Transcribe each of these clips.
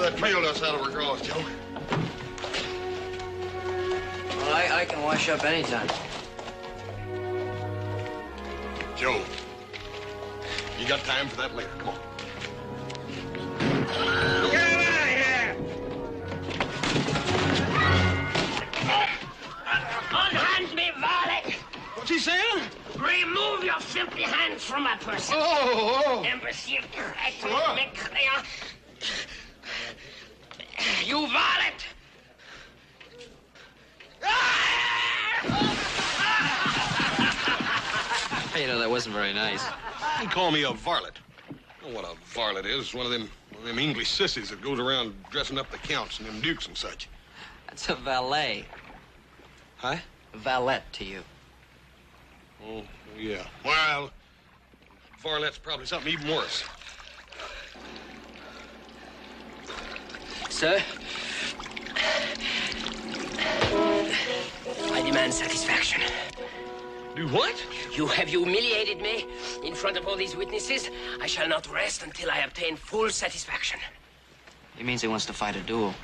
that trail dust out of her drawers, Joe. Well, I can wash up anytime. Joe, you got time for that later. Come on. Get him out of here! Unhand me, varlet! What's he saying? Remove your filthy hands from my person. Oh! Imbecile, mécréant. You varlet! Hey, you know, that wasn't very nice. He called me a varlet. You know what a varlet is? One of them English sissies that goes around dressing up the counts and them dukes and such. That's a valet. Huh? Valet to you. Oh, yeah. Well, varlet's probably something even worse. Sir, I demand satisfaction. Do what? You have humiliated me in front of all these witnesses. I shall not rest until I obtain full satisfaction. He means he wants to fight a duel.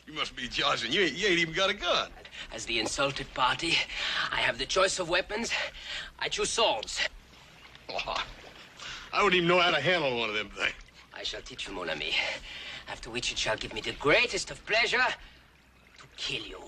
You must be joshing. You ain't even got a gun. As the insulted party, I have the choice of weapons. I choose swords. I wouldn't even know how to handle one of them things. I shall teach you, mon ami. After which it shall give me the greatest of pleasure to kill you.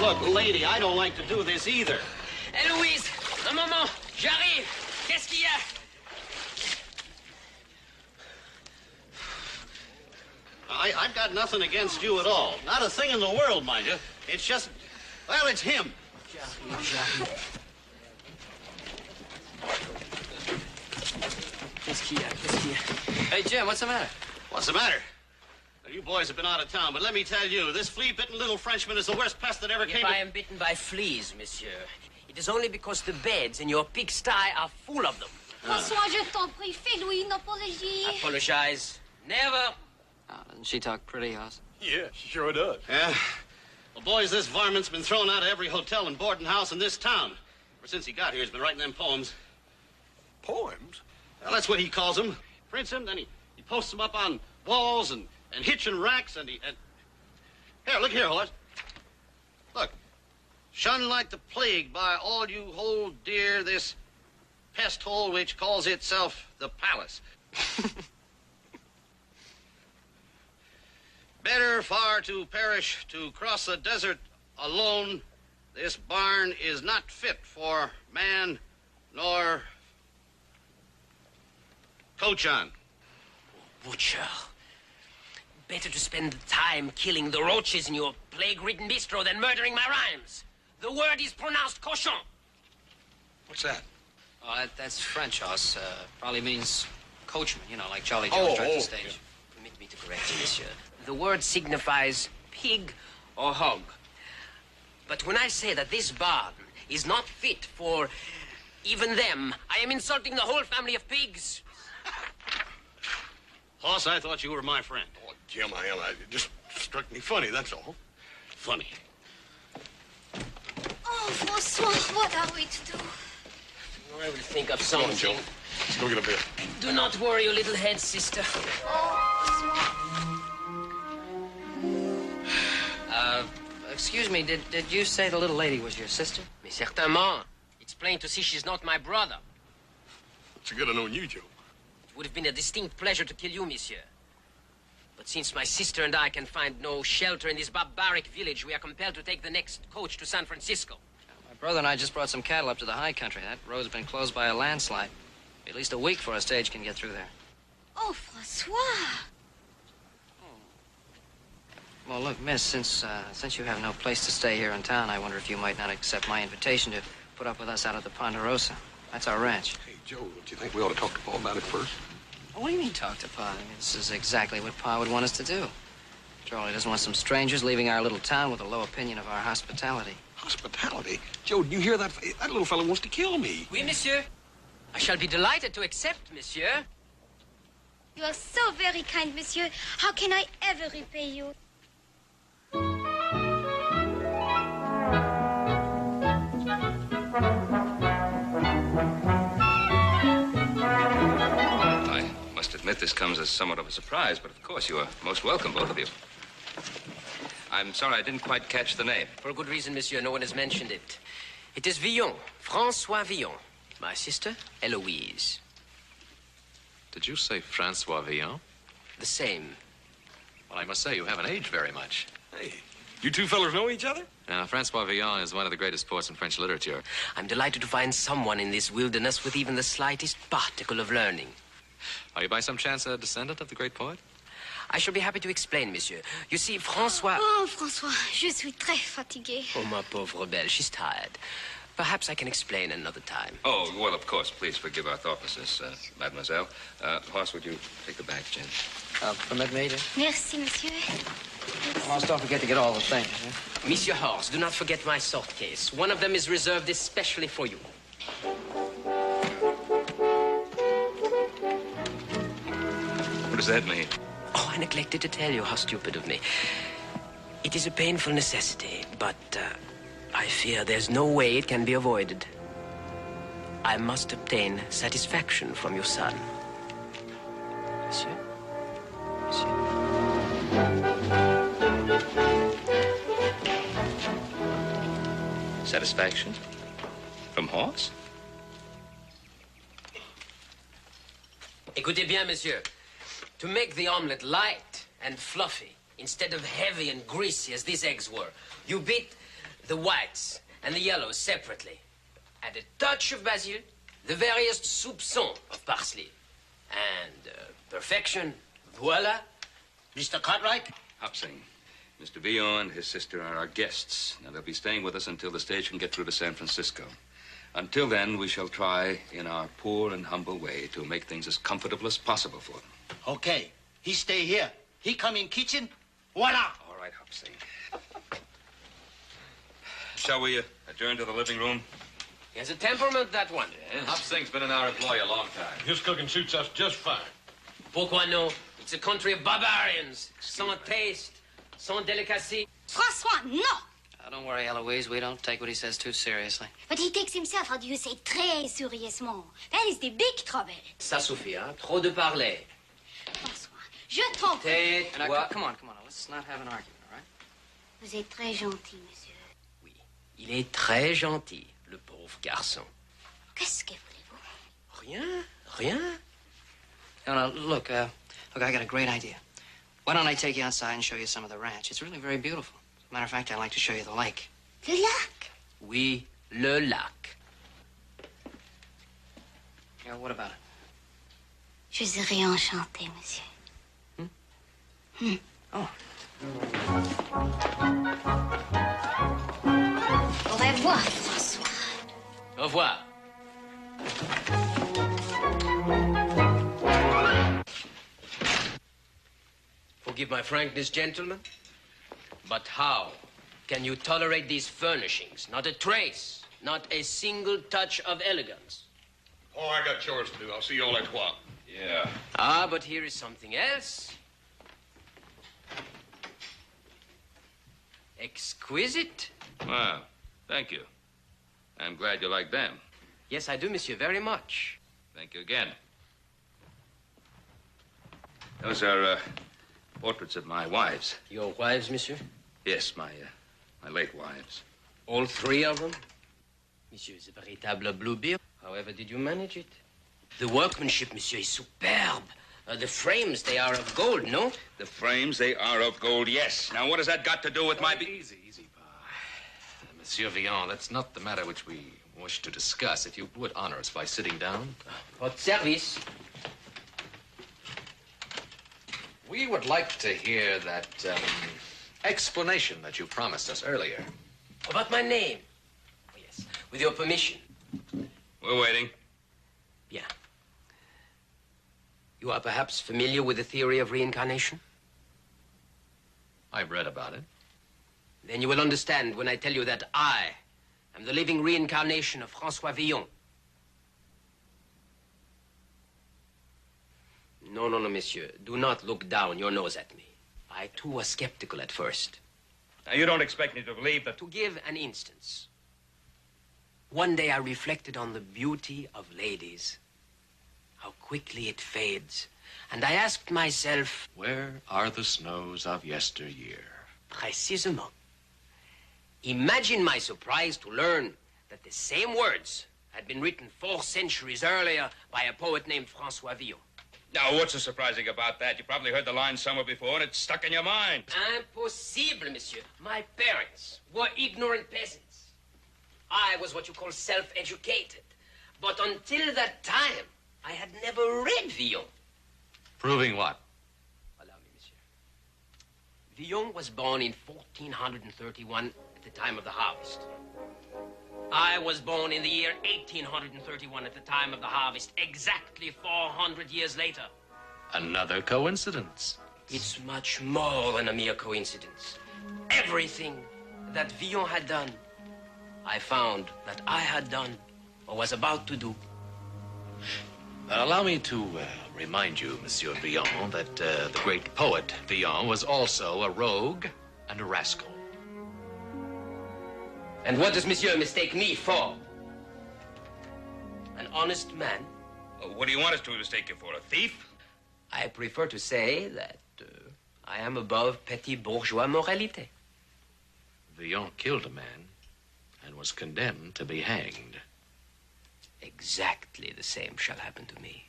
Look, lady, I don't like to do this either. Hey, Louise, un moment, j'arrive. Qu'est-ce qu'il y a? I've got nothing against you at all. Not a thing in the world, mind you. It's just, well, it's him. Qu'est-ce qu'il y a? Qu'est-ce qu'il y a? Hey, Jim, what's the matter? What's the matter? Well, you boys have been out of town, but let me tell you, this flea-bitten little Frenchman is the worst pest that ever came If I am bitten by fleas, monsieur, it is only because the beds in your pigsty are full of them. François, je t'en prie, fais Louis une apologie. Apologize. Never. Doesn't she talk pretty, Hoss? Yeah, she sure does. Yeah? Well, boys, this varmint's been thrown out of every hotel and boarding house in this town. Ever since he got here, he's been writing them poems. Poems? Well, that's what he calls them. Prints them, then he posts them up on walls and hitching racks, and Here, look here, Hoss. Look. Shunned like the plague by all you hold dear this pest hole which calls itself the palace. Better far to perish to cross the desert alone. This barn is not fit for man nor coach on. Butcher. Better to spend the time killing the roaches in your plague-ridden bistro than murdering my rhymes. The word is pronounced cochon. What's that? Oh, that's French, Hoss. Probably means coachman, you know, like Charlie Jones drives the stage. Yeah. Permit me to correct you, monsieur. The word signifies pig or hog. But when I say that this barn is not fit for even them, I am insulting the whole family of pigs. Hoss, I thought you were my friend. Oh, Jim, I am. It just struck me funny, that's all. Funny. Oh, François, what are we to do? I will think of Come on, something. Joe. Let's go get a beer. Do not worry your little head, sister. Excuse me, did you say the little lady was your sister? Mais certainement. It's plain to see she's not my brother. It's good to know you, Joe. would have been a distinct pleasure to kill you, monsieur. But since my sister and I can find no shelter in this barbaric village, we are compelled to take the next coach to San Francisco. My brother and I just brought some cattle up to the high country. That road's been closed by a landslide. At least a week before a stage can get through there. Oh, François. Well, look, miss, since you have no place to stay here in town, I wonder if you might not accept my invitation to put up with us out at the Ponderosa. That's our ranch. Hey, Joe, don't you think we ought to talk to Paul about it first? Oh, what do you mean, talk to Pa? I mean, this is exactly what Pa would want us to do. Charlie doesn't want some strangers leaving our little town with a low opinion of our hospitality. Hospitality? Joe, do you hear that? That little fellow wants to kill me. Oui, monsieur. I shall be delighted to accept, monsieur. You are so very kind, monsieur. How can I ever repay you? I must admit this comes as somewhat of a surprise, but of course you are most welcome, both of you. I'm sorry I didn't quite catch the name. For a good reason, monsieur. No one has mentioned it. It is Villon, François Villon. My sister, Eloise. Did you say Francois Villon? The same. Well, I must say, you haven't aged very much. Hey, you two fellas know each other? Now, Francois Villon is one of the greatest poets in French literature. I'm delighted to find someone in this wilderness with even the slightest particle of learning. Are you by some chance a descendant of the great poet? I shall be happy to explain, monsieur. You see, François... Oh, François, je suis très fatiguée. Oh, ma pauvre belle, she's tired. Perhaps I can explain another time. Oh, well, of course. Please forgive our thoughtlessness, mademoiselle. Horace, would you take the bag, Jen? Permit me to? Merci, monsieur. Almost don't forget to get all the things, huh? Monsieur Horst, do not forget my soft case. One of them is reserved especially for you. What does that mean? Oh, I neglected to tell you. How stupid of me. It is a painful necessity, but I fear there's no way it can be avoided. I must obtain satisfaction from your son. Monsieur? Monsieur? Satisfaction? From Horace? Écoutez bien, monsieur. To make the omelette light and fluffy, instead of heavy and greasy as these eggs were, you beat the whites and the yellows separately. Add a touch of basil, the veriest soupçon of parsley. And perfection, voila. Mr. Cartwright? Hopsing. Mr. Villon and his sister are our guests. Now, they'll be staying with us until the stage can get through to San Francisco. Until then, we shall try, in our poor and humble way, to make things as comfortable as possible for them. Okay. He stay here. He come in kitchen. Voila. All right, Hopsing. Shall we adjourn to the living room? He has a temperament, that one. Hopsing's been in our employ a long time. His cooking suits us just fine. Pourquoi no? It's a country of barbarians, sans taste, sans delicacy. François, no! Don't worry, Eloise. We don't take what he says too seriously. But he takes himself, how do you say, très sérieusement. That is the big trouble. Ça suffit, hein? Trop de parler. François, je t'en prie. Now, Tais-toi. come on. Let's not have an argument, all right? Vous êtes très gentil, monsieur. Oui, il est très gentil, le pauvre garçon. Qu'est-ce que voulez-vous? Rien. No, look, I got a great idea. Why don't I take you outside and show you some of the ranch? It's really very beautiful. As a matter of fact, I'd like to show you the lake. Le lac? Oui, le lac. Yeah, what about it? Je serai enchantée, monsieur. Oh. Au revoir, François. Au revoir. Forgive my frankness, gentlemen, but how can you tolerate these furnishings? Not a trace, not a single touch of elegance. Oh, I got chores to do. I'll see you all at 12. Yeah. Ah, but here is something else. Exquisite. Well, thank you. I'm glad you like them. Yes, I do, monsieur, very much. Thank you again. Those are portraits of my wives. Your wives, monsieur? Yes, my late wives. All three of them? Monsieur is a véritable bluebeard. However did you manage it? The workmanship, monsieur, is superb. The frames, they are of gold, no? The frames, they are of gold, yes. Now, what has that got to do with my... Easy, Pa. Monsieur Villon, that's not the matter which we wish to discuss. If you would honor us by sitting down. Votre service. We would like to hear that explanation that you promised us earlier. About my name. Oh, yes, with your permission. We're waiting. Bien. You are perhaps familiar with the theory of reincarnation? I've read about it. Then you will understand when I tell you that I am the living reincarnation of François Villon. No, monsieur. Do not look down your nose at me. I, too, was skeptical at first. Now, you don't expect me to believe that... To give an instance. One day I reflected on the beauty of ladies, how quickly it fades, and I asked myself... Where are the snows of yesteryear? Précisément. Imagine my surprise to learn that the same words had been written 4 centuries earlier by a poet named François Villon. Now, what's so surprising about that? You probably heard the line somewhere before, and it's stuck in your mind. Impossible, monsieur. My parents were ignorant peasants. I was what you call self-educated. But until that time, I had never read Villon. Proving what? Allow me, monsieur. Villon was born in 1431 at the time of the harvest. I was born in the year 1831 at the time of the harvest, exactly 400 years later. Another coincidence. It's much more than a mere coincidence. Everything that Villon had done, I found that I had done or was about to do. Allow me to remind you, Monsieur Villon, that the great poet Villon was also a rogue and a rascal. And what does monsieur mistake me for? An honest man? What do you want us to mistake you for, a thief? I prefer to say that I am above petty bourgeois moralité. Villon killed a man and was condemned to be hanged. Exactly the same shall happen to me.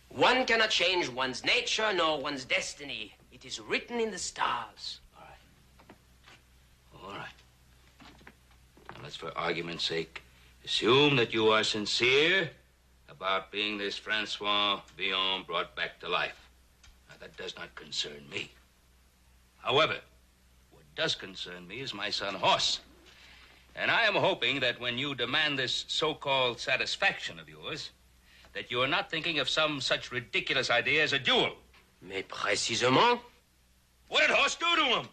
One cannot change one's nature nor one's destiny. It is written in the stars. All right. Now, let's, for argument's sake, assume that you are sincere about being this Francois Villon brought back to life. Now, that does not concern me. However, what does concern me is my son Horst. And I am hoping that when you demand this so-called satisfaction of yours, that you are not thinking of some such ridiculous idea as a duel. Mais précisément? What did Horst do to him?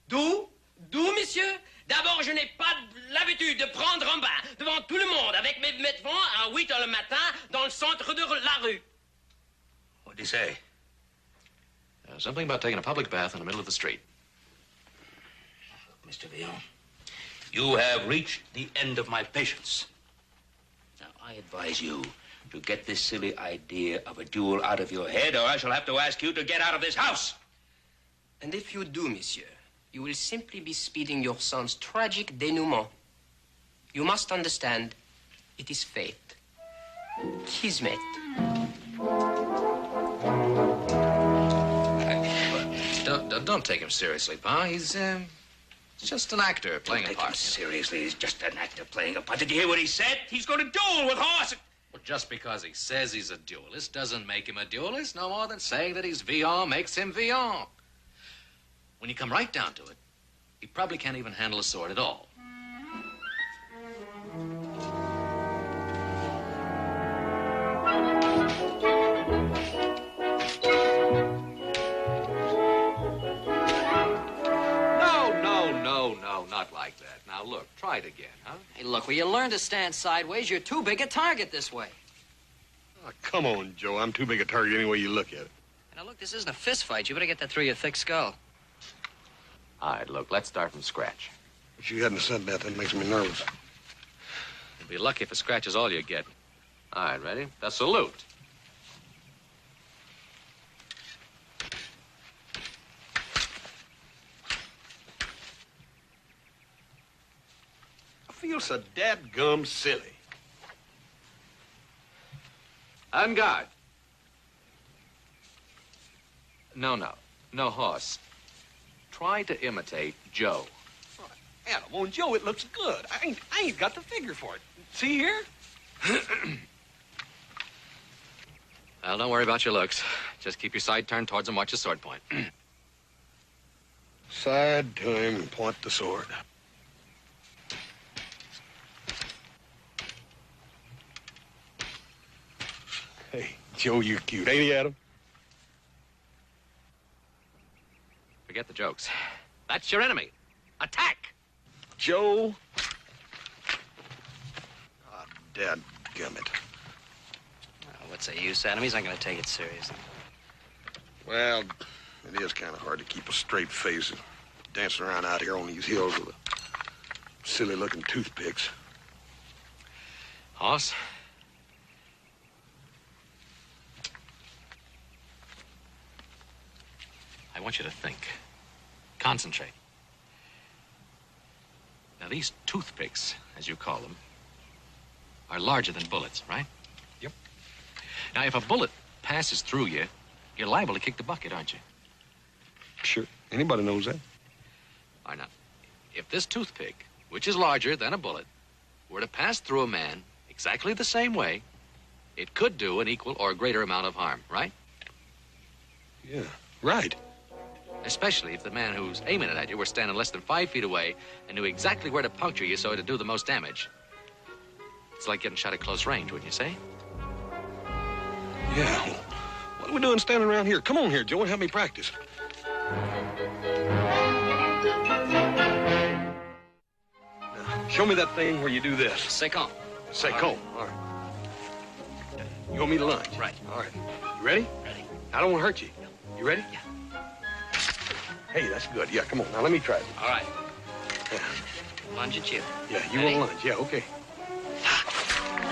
D'où? D'où, monsieur? D'abord, je n'ai pas l'habitude de prendre un bain devant tout le monde avec mes vêtements à 8 heures le matin dans le centre de la rue. What did he say? Something about taking a public bath in the middle of the street. Mr. Villon, you have reached the end of my patience. Now, I advise you to get this silly idea of a duel out of your head, or I shall have to ask you to get out of this house. And if you do, monsieur, you will simply be speeding your son's tragic denouement. You must understand, it is fate. Kismet. Don't take him seriously, Pa. He's just an actor playing a Take part. him seriously. He's just an actor playing a part. Did you hear what he said? He's going to duel with Horst. Well, just because he says he's a duelist doesn't make him a duelist, no more than saying that he's Villon makes him Villon. When you come right down to it, he probably can't even handle a sword at all. No, not like that. Now, look, try it again, huh? Hey, look, will you learn to stand sideways? You're too big a target this way. Oh, come on, Joe. I'm too big a target any way you look at it. Now, look, this isn't a fist fight. You better get that through your thick skull. All right, look, let's start from scratch. But you hadn't said that. That makes me nervous. You'll be lucky if a scratch is all you get. All right, ready? The salute. I feel so dadgum silly. En garde. No, horse. Try to imitate Joe. Adam, on Joe, it looks good. I ain't got the figure for it. See here? Well, don't worry about your looks. Just keep your side turned towards him. Watch your sword point. Side to him and point the sword. Hey, Joe, you're cute, ain't he, Adam? Forget the jokes. That's your enemy. Attack! Joe? Ah, dadgummit. What's the use, Adam? He's not going to take it seriously. Well, it is kind of hard to keep a straight face dancing around out here on these hills with silly-looking toothpicks. Hoss? I want you to think. Concentrate. Now, these toothpicks, as you call them, are larger than bullets, right? Yep. Now, if a bullet passes through you, you're liable to kick the bucket, aren't you? Sure. Anybody knows that. Why not? If this toothpick, which is larger than a bullet, were to pass through a man exactly the same way, it could do an equal or greater amount of harm, right? Yeah, right. Especially if the man who's aiming it at you were standing less than 5 feet away and knew exactly where to puncture you so it'd do the most damage. It's like getting shot at close range, wouldn't you say? Yeah. What are we doing standing around here? Come on here, Joe, and help me practice. Now, show me that thing where you do this. Second. Second. All right. You want me to lunge? Right. All right. You ready? Ready. I don't want to hurt you. No. You ready? Yeah. Hey, that's good. Yeah, come on. Now, let me try it. All right. Yeah, Lunge at you. yeah you Ready? want to lunge. Yeah, okay.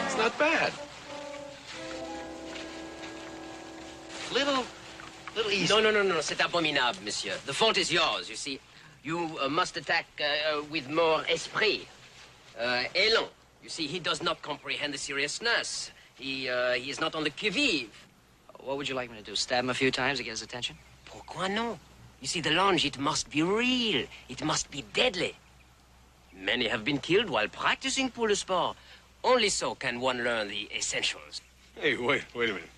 It's not bad. Little easy. No, c'est abominable, monsieur. The fault is yours, you see. You must attack with more esprit. Élan. You see, he does not comprehend the seriousness. He is not on the qui-vive. What would you like me to do? Stab him a few times to get his attention? Pourquoi non? You see, the lunge, it must be real. It must be deadly. Many have been killed while practicing pour le sport. Only so can one learn the essentials. Hey, wait a minute.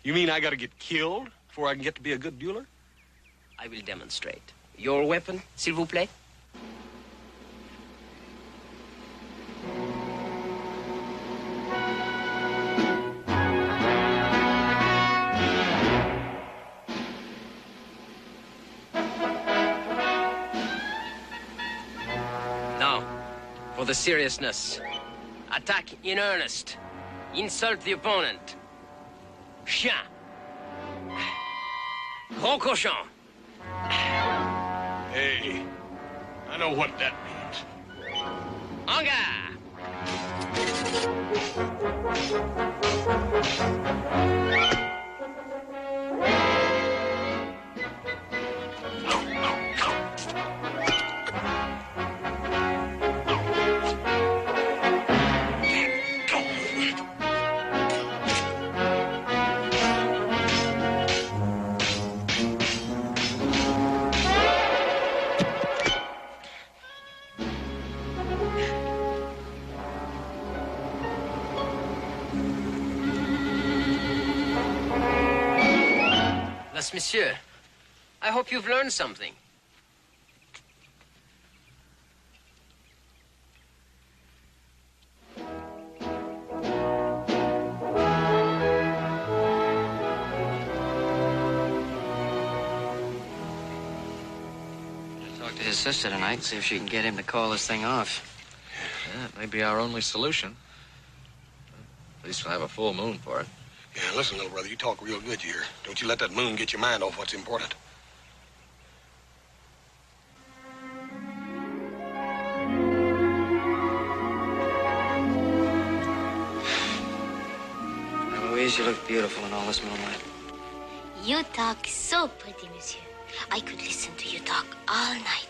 You mean I got to get killed before I can get to be a good dueler? I will demonstrate. Your weapon, s'il vous plaît? Now, for the seriousness. Attack in earnest. Insult the opponent. Chien. Gros cochon. Hey, I know what that means. En garde. Monsieur, I hope you've learned something. Talk to his sister tonight, see if she can get him to call this thing off. Yeah, it may be our only solution. At least we'll have a full moon for it. Yeah, listen, little brother, you talk real good here. Don't you let that moon get your mind off what's important. Louise, you look beautiful in all this moonlight. You talk so pretty, monsieur. I could listen to you talk all night.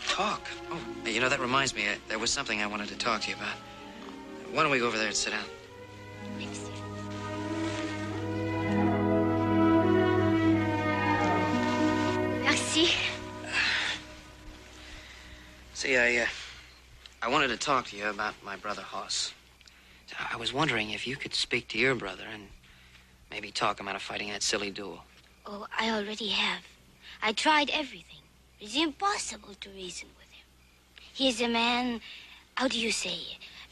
Talk? Oh, hey, you know, that reminds me, there was something I wanted to talk to you about. Why don't we go over there and sit down? Merci. See, I wanted to talk to you about my brother Hoss. I was wondering if you could speak to your brother and maybe talk him out of fighting that silly duel. Oh, I already have. I tried everything. It's impossible to reason with him. He is a man, how do you say,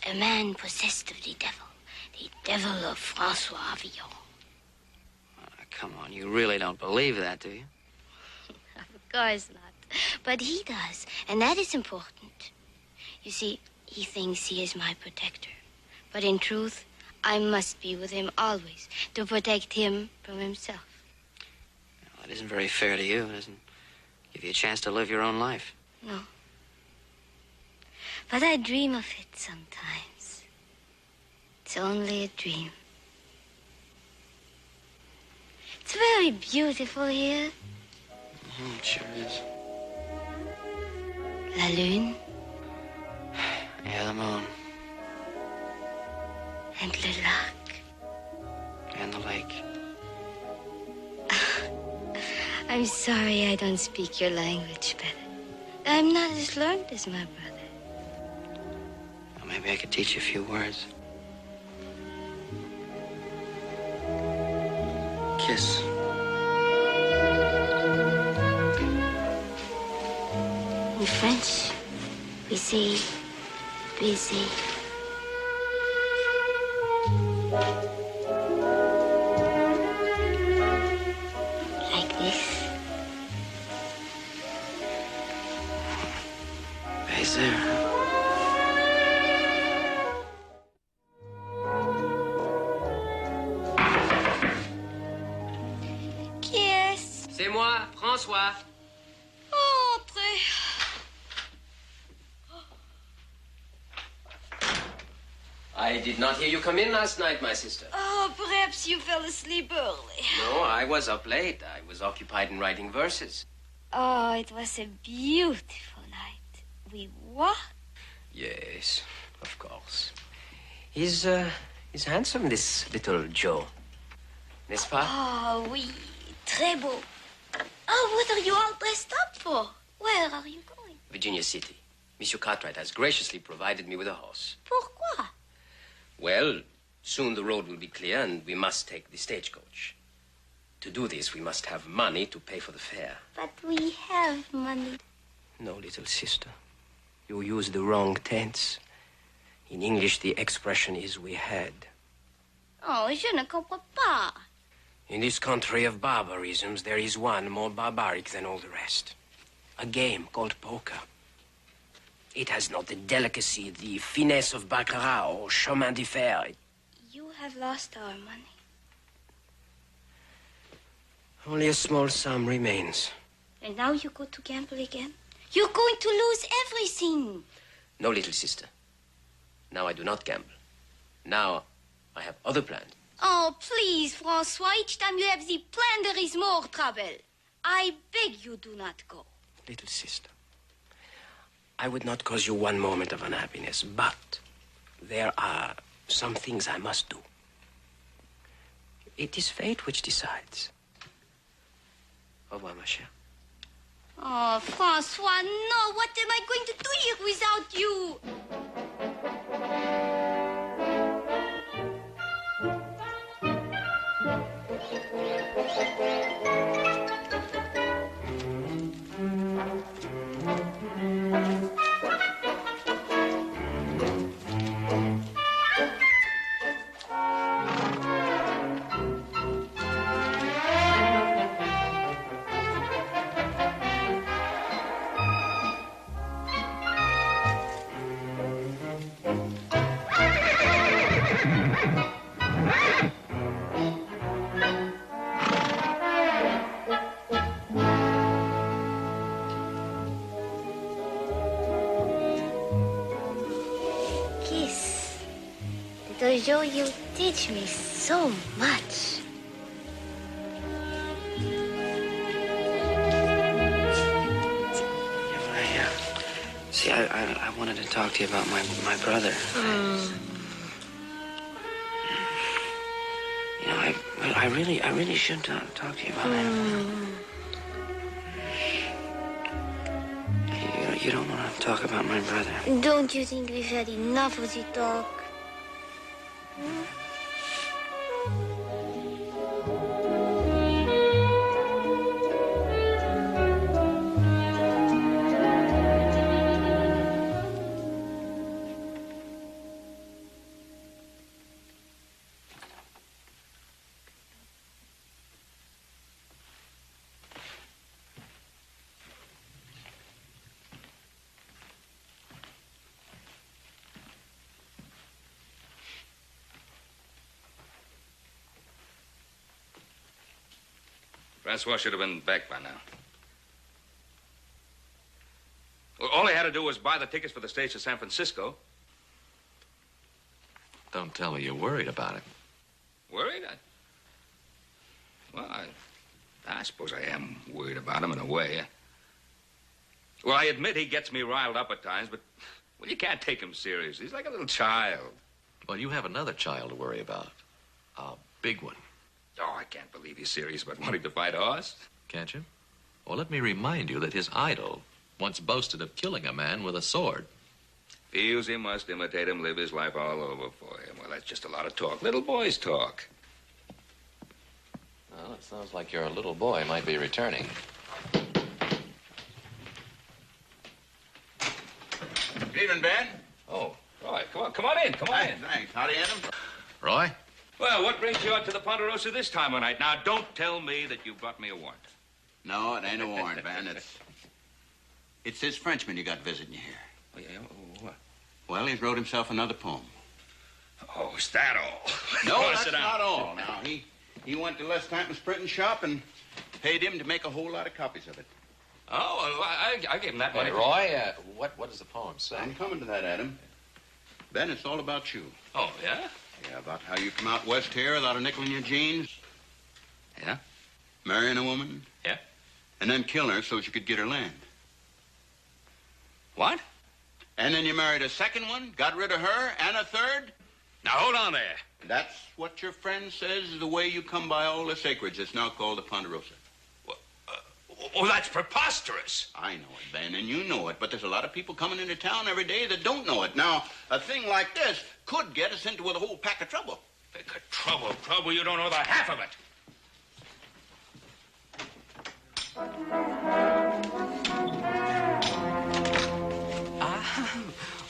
a man possessed of the devil of Francois Villon. Come on, you really don't believe that, do you? Of course not. But he does, and that is important. You see, he thinks he is my protector. But in truth, I must be with him always to protect him from himself. Well, that isn't very fair to you. It doesn't give you a chance to live your own life. No. But I dream of it sometimes. It's only a dream. It's very beautiful here. It sure is. La lune Yeah, the moon. and le lac. And the lake. I'm sorry I don't speak your language better. I'm not as learned as my brother. Well, maybe I could teach you a few words. Kiss. In French, we say baiser. Like this. Baiser. Qui est-ce? C'est moi, François. Entrez. I did not hear you come in last night, my sister. Oh, perhaps you fell asleep early. No, I was up late. I was occupied in writing verses. Oh, it was a beautiful night. We walked. Yes, of course. He's handsome, this little Joe. N'est-ce pas? Oh, oui, très beau. Oh, what are you all dressed up for? Where are you going? Virginia City. Monsieur Cartwright has graciously provided me with a horse. Pourquoi? Well, soon the road will be clear and we must take the stagecoach. To do this, we must have money to pay for the fare. But we have money. No, little sister. You use the wrong tense. In English, the expression is we had. Oh, je ne comprends pas. In this country of barbarisms, there is one more barbaric than all the rest. A game called poker. It has not the delicacy, the finesse of baccarat or chemin de fer. You have lost our money. Only a small sum remains. And now you go to gamble again? You're going to lose everything. No, little sister. Now I do not gamble. Now I have other plans. Oh, please, Francois. Each time you have the plan, there is more trouble. I beg you do not go. Little sister, I would not cause you one moment of unhappiness, but there are some things I must do. It is fate which decides. Au revoir, ma chère. Oh, Francois, no. What am I going to do here without you? Kiss. Little Joe, you teach me so much. See, I wanted to talk to you about my brother. You know, I really should talk to you about him. you don't want to talk about my brother. Don't you think we've had enough of the talk? Francois should have been back by now. Well, all he had to do was buy the tickets for the stage to San Francisco. Don't tell me you're worried about him. Worried? I suppose I am worried about him in a way. Well, I admit he gets me riled up at times, but, well, you can't take him serious. He's like a little child. Well, you have another child to worry about. A big one. Oh, I can't believe he's serious about wanting to fight a horse. Can't you? Well, let me remind you that his idol once boasted of killing a man with a sword. Feels he must imitate him, live his life all over for him. Well, that's just a lot of talk. Little boys talk. Well, it sounds like your little boy might be returning. Good evening, Ben. Oh, Roy, come on in. Thanks. Howdy, Adam. Roy? Well, what brings you out to the Ponderosa this time of night? Now, don't tell me that you brought me a warrant. No, it ain't a warrant, Ben. It's this Frenchman you got visiting you here. Oh, yeah? What? Well, he's wrote himself another poem. Oh, is that all? No, Go that's sit down. not all. Now, he went to Les Stanton's printing shop and paid him to make a whole lot of copies of it. Oh, well, I gave him that money. Hey, Roy, what does the poem say? I'm coming to that, Adam. Ben, it's all about you. Oh, yeah? Yeah, about how you come out west here without a nickel in your jeans. Yeah? Marrying a woman. Yeah. And then killing her so you could get her land. What? And then you married a second one, got rid of her, and a third. Now, hold on there. That's what your friend says is the way you come by all this acreage that's now called the Ponderosa. Oh, that's preposterous. I know it, Ben, and you know it, but there's a lot of people coming into town every day that don't know it. Now, a thing like this could get us into a whole pack of trouble. Pack of trouble. You don't know the half of it. Ah,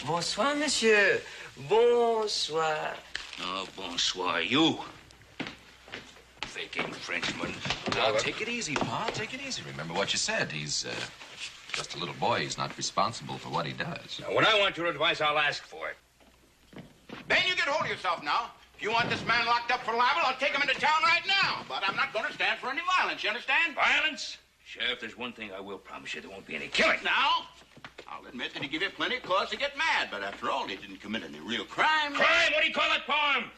bonsoir, monsieur. Bonsoir. Oh, bonsoir, you. Faking Frenchman. Now, take it easy, Pa. Take it easy. Remember what you said. He's just a little boy. He's not responsible for what he does. Now, when I want your advice, I'll ask for it. Ben, you get hold of yourself now. If you want this man locked up for libel, I'll take him into town right now. But I'm not going to stand for any violence, you understand? Violence? Sheriff, there's one thing I will promise you. There won't be any killing. Now, I'll admit that he gave you plenty of cause to get mad, but after all, he didn't commit any real crime. Crime? What do you call that poem?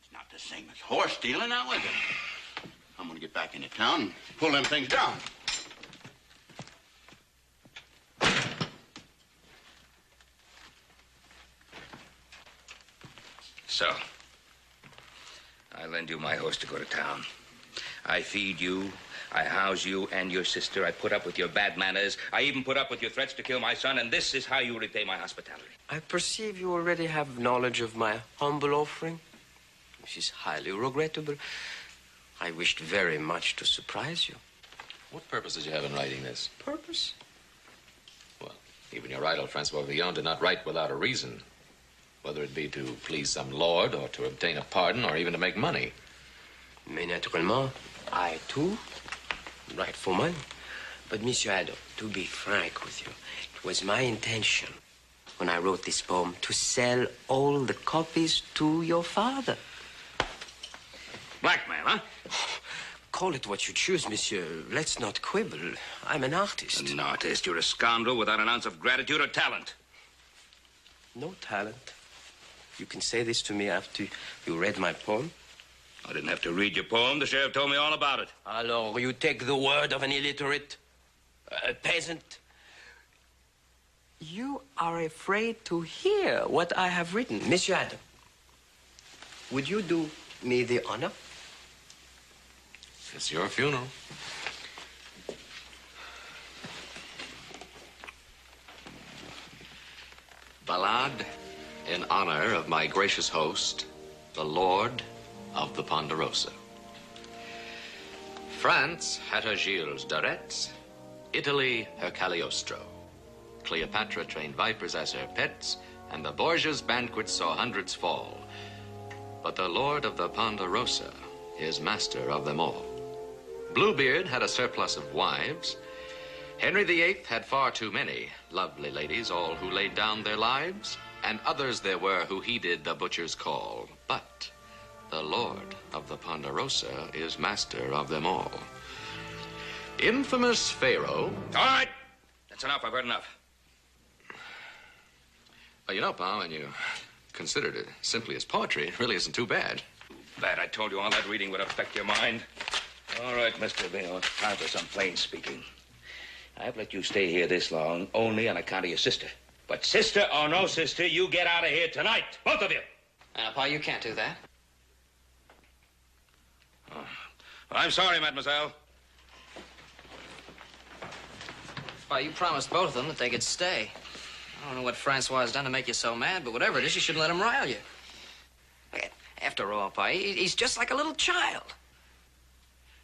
It's not the same as horse stealing, now, is it? I'm going to get back into town and pull them things down. So, I lend you my horse to go to town. I feed you, I house you and your sister. I put up with your bad manners. I even put up with your threats to kill my son, and this is how you repay my hospitality. I perceive you already have knowledge of my humble offering, which is highly regrettable. I wished very much to surprise you. What purpose did you have in writing this? Purpose? Well, even your idol, Francois Villon, did not write without a reason. Whether it be to please some lord, or to obtain a pardon, or even to make money. Mais naturellement, I, too, write for money. But, Monsieur Addo, to be frank with you, it was my intention, when I wrote this poem, to sell all the copies to your father. Blackmail, huh? Call it what you choose, monsieur. Let's not quibble. I'm an artist. An artist? You're a scoundrel without an ounce of gratitude or talent. No talent. You can say this to me after you read my poem. I didn't have to read your poem. The sheriff told me all about it. Alors, you take the word of an illiterate, a peasant. You are afraid to hear what I have written. Monsieur Adam, would you do me the honor? It's your funeral. Ballade in honor of my gracious host, the Lord of the Ponderosa. France had her Gilles de Retz, Italy her Cagliostro. Cleopatra trained vipers as her pets, and the Borgias' banquets saw hundreds fall. But the Lord of the Ponderosa is master of them all. Bluebeard had a surplus of wives. Henry VIII had far too many lovely ladies, all who laid down their lives, and others there were who heeded the butcher's call. But the Lord of the Ponderosa is master of them all. Infamous Pharaoh... All right. That's enough. I've heard enough. Well, you know, Pa, when you considered it simply as poetry, it really isn't too bad. Bad. I told you all that reading would affect your mind. All right, Mr. Vino. Time for some plain speaking. I've let you stay here this long only on account of your sister. But sister or no sister, you get out of here tonight. Both of you. Pa, you can't do that. Oh. Well, I'm sorry, mademoiselle. Pa, you promised both of them that they could stay. I don't know what Francois has done to make you so mad, but whatever it is, you shouldn't let him rile you. After all, Pa, he's just like a little child.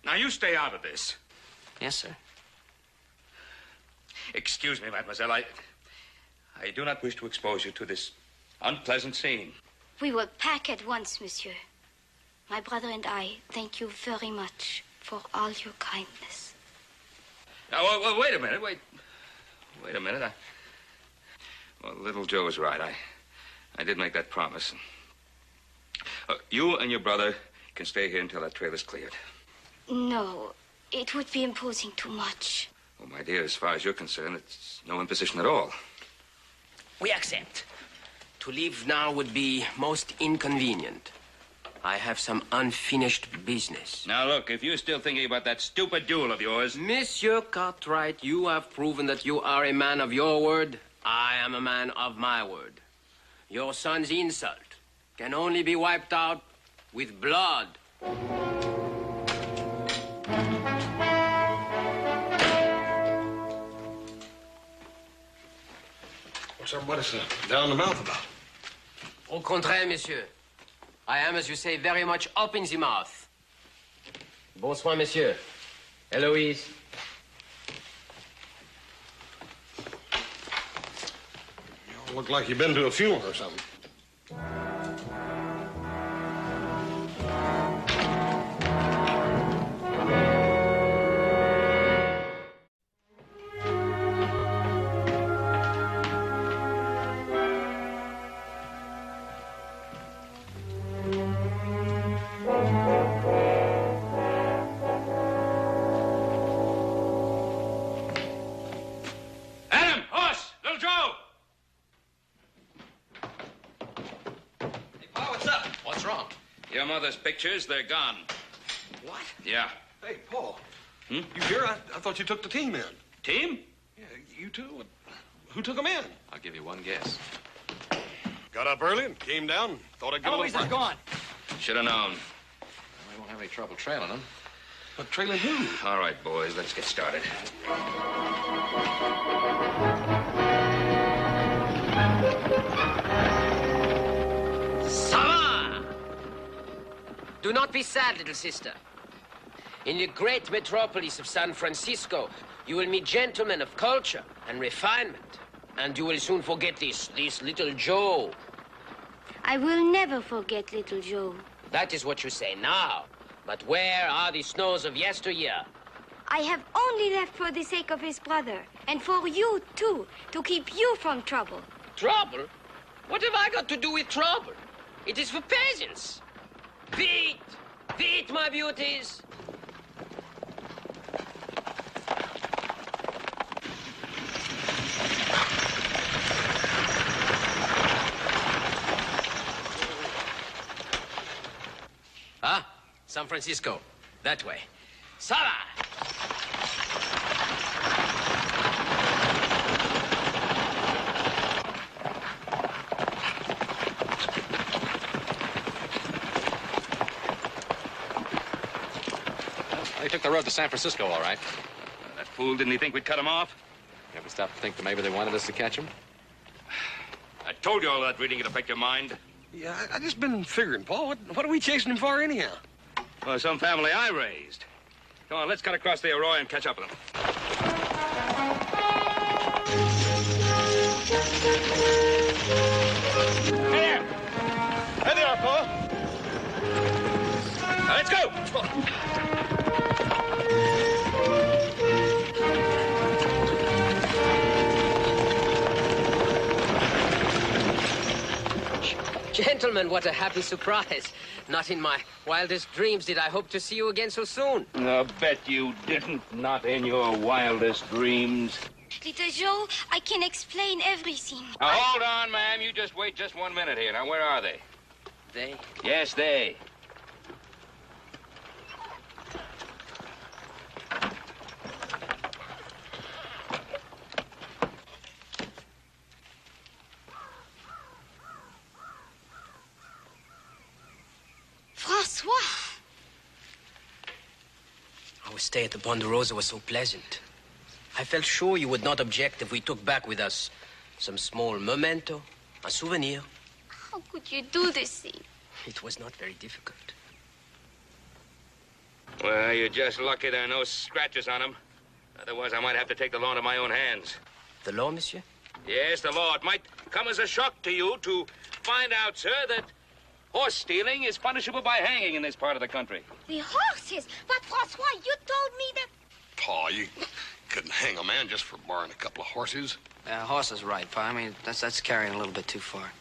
Now, you stay out of this. Yes, sir. Excuse me, mademoiselle. I do not wish to expose you to this unpleasant scene. We will pack at once, monsieur. My brother and I thank you very much for all your kindness. Now, well, wait a minute. Wait a minute. Well, little Joe was right. I did make that promise. You and your brother can stay here until that trail is cleared. No, it would be imposing too much. Oh, my dear, as far as you're concerned, it's no imposition at all. We accept. To leave now would be most inconvenient. I have some unfinished business. Now, look, if you're still thinking about that stupid duel of yours... Monsieur Cartwright, you have proven that you are a man of your word. I am a man of my word. Your son's insult can only be wiped out with blood. What's everybody down the mouth about? Au contraire, monsieur. I am, as you say, very much up in the mouth. Bonsoir, monsieur. Eloise. You look like you've been to a funeral or something. Adam! Horse! Little Joe! What's wrong? Your mother's pictures, they're gone. What? Yeah. Hey, Paul. You here? I thought you took the team in. Team? Yeah, you too. Who took them in? I'll give you one guess. Got up early and came down. Thought I'd get a little practice. gone. Should have known. We won't have any trouble trailing them. But trailing who? All right, boys, let's get started. Ça va! Do not be sad, little sister. In the great metropolis of San Francisco, you will meet gentlemen of culture and refinement. And you will soon forget this little Joe. I will never forget little Joe. That is what you say now. But where are the snows of yesteryear? I have only left for the sake of his brother, and for you, too, to keep you from trouble. Trouble? What have I got to do with trouble? It is for peasants. Beat! Beat, my beauties! Ah, San Francisco. That way. Sala! They took the road to San Francisco, all right. That fool, didn't he think we'd cut him off? You ever stop to think that maybe they wanted us to catch him? I told you all that reading could affect your mind. Yeah, I just been figuring, Paul. What are we chasing him for anyhow? Well, some family I raised. Come on, let's cut across the arroyo and catch up with them. Hey there! Hey there, Paul! Now, let's go! Gentlemen, what a happy surprise. Not in my wildest dreams did I hope to see you again so soon. I bet you didn't. Not in your wildest dreams. Little Joe, I can explain everything. Now, hold on, ma'am. You just wait just 1 minute here. Now, where are they? They? Yes, they. Francois! Our stay at the Ponderosa was so pleasant. I felt sure you would not object if we took back with us some small memento, a souvenir. How could you do this thing? It was not very difficult. Well, you're just lucky there are no scratches on them. Otherwise, I might have to take the law into my own hands. The law, monsieur? Yes, the law. It might come as a shock to you to find out, sir, that horse stealing is punishable by hanging in this part of the country. The horses! But Francois, you told me that... Paul, you couldn't hang a man just for borrowing a couple of horses. Horse is right, Pa. I mean, that's carrying a little bit too far.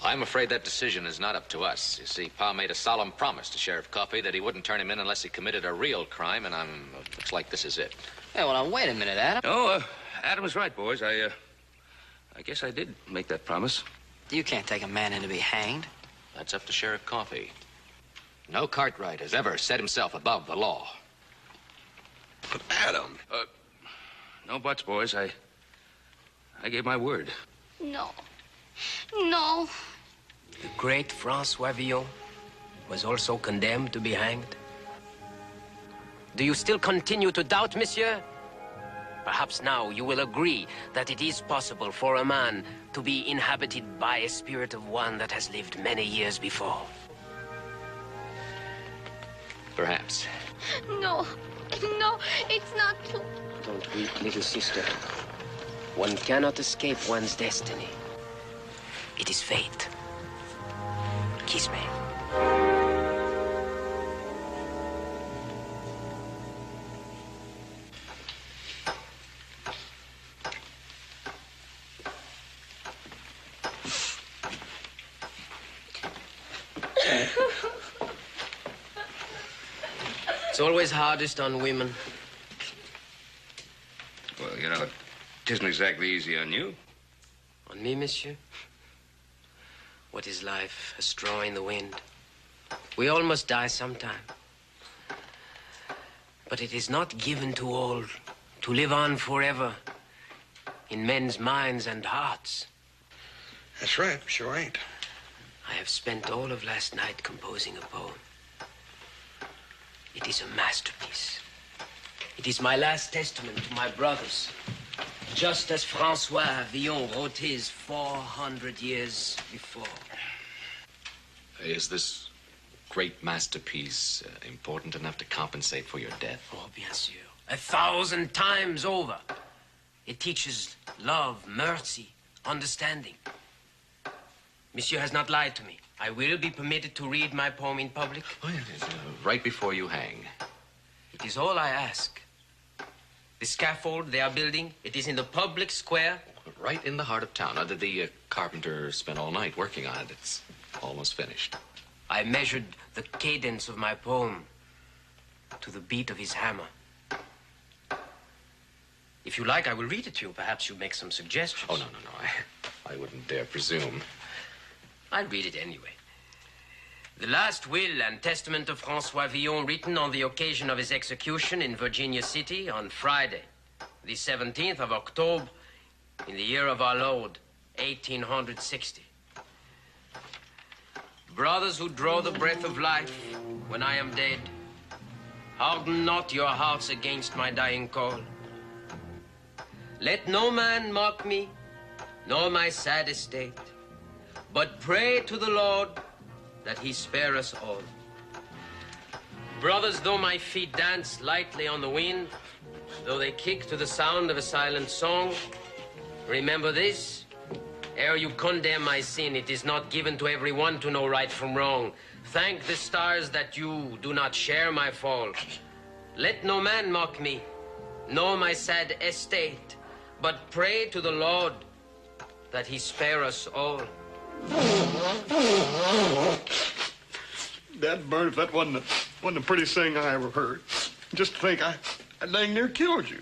I'm afraid that decision is not up to us. You see, Pa made a solemn promise to Sheriff Coffey that he wouldn't turn him in unless he committed a real crime, and looks like this is it. Yeah, well, now, wait a minute, Adam. Oh, Adam was right, boys. I guess I did make that promise. You can't take a man in to be hanged. That's up to Sheriff Coffey. No Cartwright has ever set himself above the law. But Adam... No buts, boys. I gave my word. No. No. The great Francois Villon was also condemned to be hanged. Do you still continue to doubt, monsieur? Perhaps now you will agree that it is possible for a man to be inhabited by a spirit of one that has lived many years before. Perhaps. No. No, it's not true. Don't weep, little sister. One cannot escape one's destiny. It is fate. Kiss me. It's always hardest on women. Well, you know, it isn't exactly easy on you. On me, monsieur? What is life? A straw in the wind. We all must die sometime. But it is not given to all to live on forever in men's minds and hearts. That's right, sure ain't. I have spent all of last night composing a poem. It is a masterpiece. It is my last testament to my brothers. Just as Francois Villon wrote his 400 years before. Is this great masterpiece important enough to compensate for your death? Oh, bien sûr. 1,000 times over. It teaches love, mercy, understanding. Monsieur has not lied to me. I will be permitted to read my poem in public. Oh, yes, right before you hang. It is all I ask. The scaffold they are building, it is in the public square. Right in the heart of town. The carpenter spent all night working on it. It's almost finished. I measured the cadence of my poem to the beat of his hammer. If you like, I will read it to you. Perhaps you make some suggestions. Oh, no. I wouldn't dare presume. I'll read it anyway. The last will and testament of Francois Villon, written on the occasion of his execution in Virginia City on Friday, the 17th of October, in the year of our Lord, 1860. Brothers who draw the breath of life when I am dead, harden not your hearts against my dying call. Let no man mock me, nor my sad estate. but pray to the Lord that he spare us all. Brothers, though my feet dance lightly on the wind, though they kick to the sound of a silent song, remember this: ere you condemn my sin, it is not given to everyone to know right from wrong. Thank the stars that you do not share my fall. Let no man mock me, nor my sad estate, but pray to the Lord that he spare us all. Dad burn if that wasn't the prettiest thing I ever heard. Just to think I dang near killed you.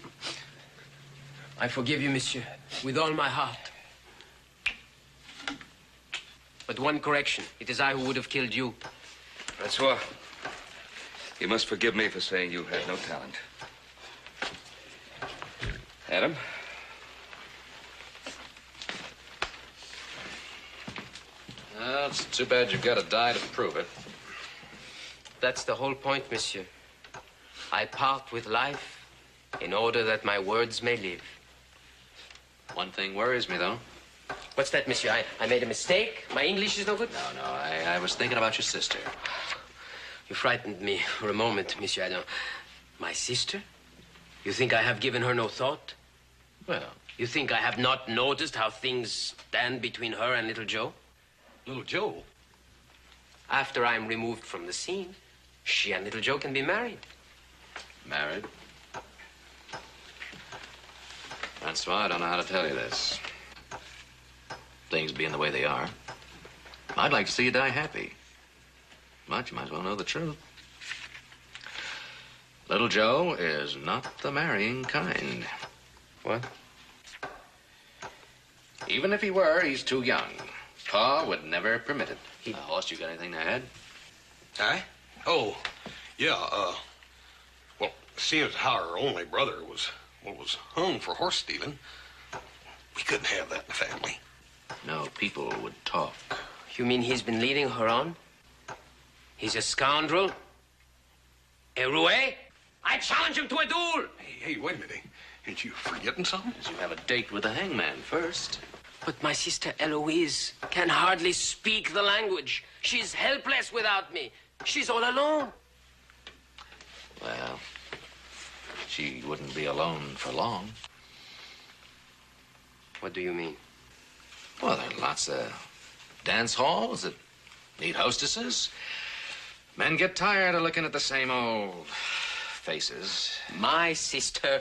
I forgive you, monsieur, with all my heart. But one correction. It is I who would have killed you. Francois, you must forgive me for saying you had no talent. Adam? Well, it's too bad you've got to die to prove it. That's the whole point, monsieur. I part with life in order that my words may live. One thing worries me, though. What's that, monsieur? I made a mistake? My English is no good? No, I was thinking about your sister. You frightened me for a moment, monsieur Adam. My sister? You think I have given her no thought? Well, You think I have not noticed how things stand between her and little Joe? little Joe. After I'm removed from the scene, she and little Joe can be married. Married? Francois, I don't know how to tell you this. Things being the way they are, I'd like to see you die happy. But you might as well know the truth. Little Joe is not the marrying kind. What? Even if he were, he's too young. Pa would never permit it. Horst, you got anything to add? I? Oh, yeah, well, seeing as how our only brother was hung for horse stealing, we couldn't have that in the family. No, people would talk. You mean he's been leading her on? He's a scoundrel? A roué? I challenge him to a duel! Hey, wait a minute. Ain't you forgetting something? You have a date with the hangman first. But my sister Eloise can hardly speak the language. She's helpless without me. She's all alone. Well, she wouldn't be alone for long. What do you mean? Well, there are lots of dance halls that need hostesses. Men get tired of looking at the same old faces. My sister,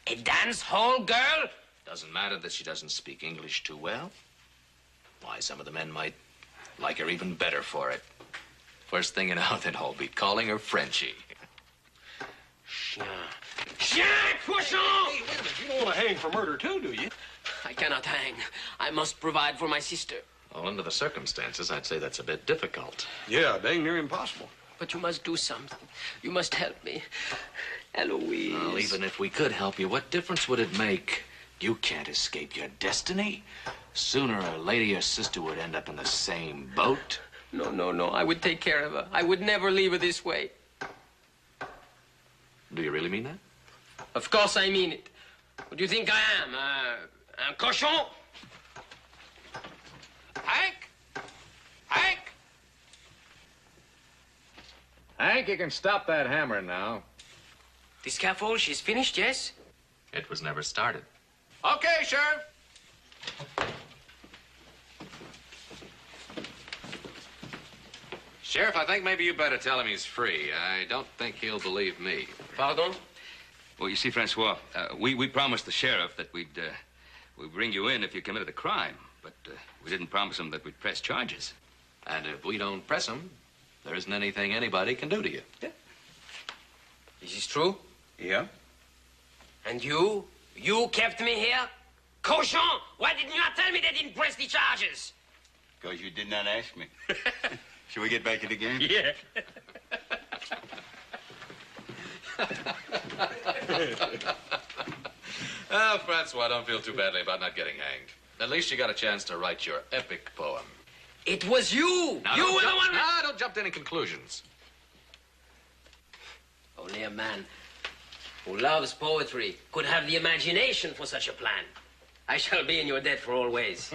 a dance hall girl? Doesn't matter that she doesn't speak English too well. Why, some of the men might like her even better for it. First thing you know, they'd all be calling her Frenchie. Chien. Chien, cochon! Hey, wait a minute. You don't want to hang for murder, too, do you? I cannot hang. I must provide for my sister. Well, under the circumstances, I'd say that's a bit difficult. Yeah, dang near impossible. But you must do something. You must help me. Eloise. Well, even if we could help you, what difference would it make? You can't escape your destiny. Sooner or later, your sister would end up in the same boat. No. I would take care of her. I would never leave her this way. Do you really mean that? Of course I mean it. What do you think I am? Un cochon? Hank? Hank? Hank, you can stop that hammering now. The scaffold, she's finished, yes? It was never started. Okay, Sheriff. Sheriff, I think maybe you better tell him he's free. I don't think he'll believe me. Pardon? Well, you see, Francois, we promised the sheriff that we'd bring you in if you committed a crime, but we didn't promise him that we'd press charges. And if we don't press him, there isn't anything anybody can do to you. Yeah. Is this true? Yeah? And you? You kept me here? Cochon! Why didn't you not tell me they didn't press the charges? Because you did not ask me. Shall we get back to the game? Yeah. Oh, Francois, don't feel too badly about not getting hanged. At least you got a chance to write your epic poem. It was you! Now, You were the one... don't jump to any conclusions. Only a man who loves poetry could have the imagination for such a plan. I shall be in your debt for always.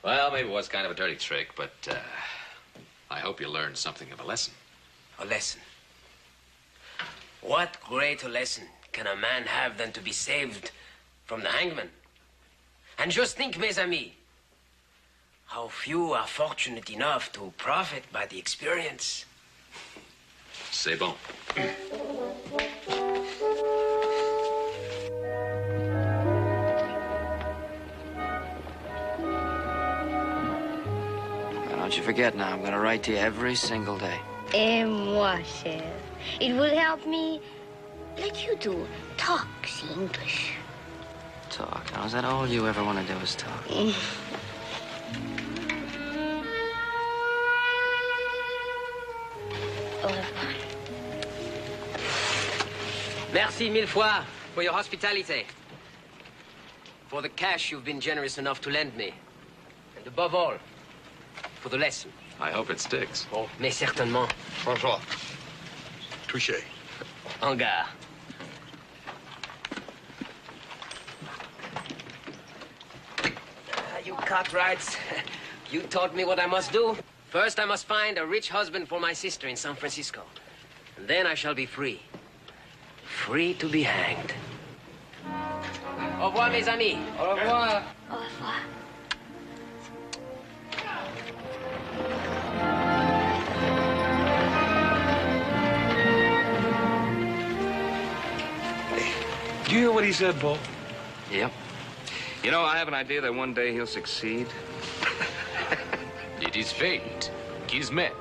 Well, maybe it was kind of a dirty trick, but I hope you learned something of a lesson. A lesson. What greater lesson can a man have than to be saved from the hangman? And just think, mes amis, how few are fortunate enough to profit by the experience. C'est bon. Don't you forget now, I'm going to write to you every single day. Et moi, cher. It will help me let you do talk, see English. Talk. Now, is that all you ever want to do is talk? Au revoir. Merci mille fois for your hospitality. For the cash you've been generous enough to lend me. And above all, for the lesson. I hope it sticks. Oh, mais certainement. Francois. Touché. En gare. You cartwrights, you taught me what I must do. First, I must find a rich husband for my sister in San Francisco. And then I shall be free. Free to be hanged. Au revoir, mes amis. Au revoir. Au revoir. Do you hear what he said, Paul? Yep. You know, I have an idea that one day he'll succeed. It is fate. Kismet.